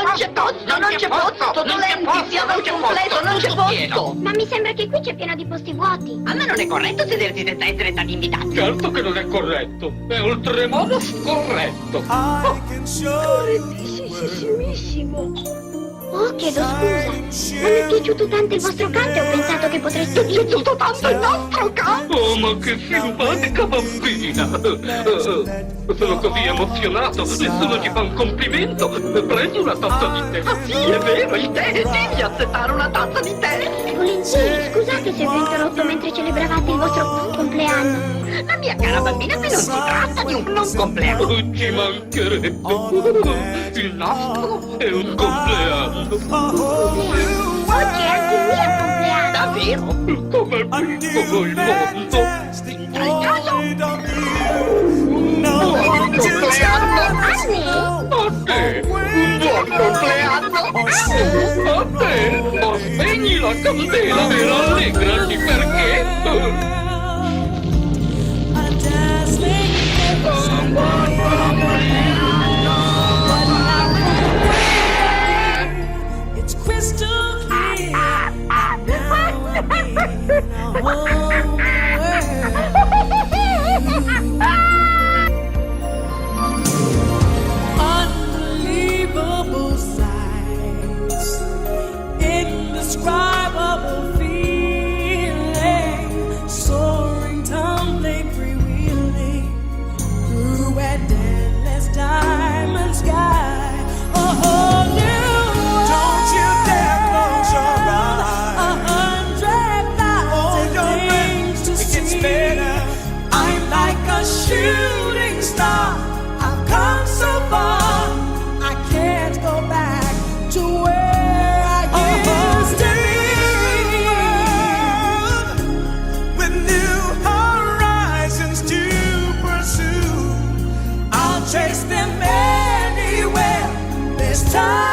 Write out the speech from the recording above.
non c'è posto, dolenti, siamo al completo, non c'è posto. Ma mi sembra che qui c'è pieno di posti vuoti. A me non è corretto sedersi senza essere stati invitati. Certo che non è corretto, è oltremodo scorretto. Correttissimissimo. Oh, chiedo scusa. Ma mi è piaciuto tanto il vostro canto e ho pensato che potreste C'è tutto tanto il nostro canto. Oh, ma che simpatica bambina! Sono così emozionato, nessuno ci fa un complimento. Prendi una tazza di tè. Ah sì, è vero, il tè. Devi accettare una tazza di tè. Volentieri, scusate se vi ho interrotto mentre celebravate il vostro compleanno. La mia cara bambina, qui non si tratta di un non compleanno. Ci mancherebbe. Il nostro è un compleanno. Oggi è anche il mio compleanno. Davvero? Com'è piccolo il mondo. Entra in casa. Buon compleanno! A te! Un buon compleanno. A te! Ma spegni la candela e rallegrati perché... It's crystal clear. Unbelievable sights, indescribable feeling, soaring, tumbling, freewheeling through an endless diamond sky. A whole new world. Don't you dare close your eyes. 100,000 things to It gets see. better. I'm like a shooting star. I've come so far. I can't go back to where I used to be. With new horizons to pursue. I'll chase them anywhere. This time.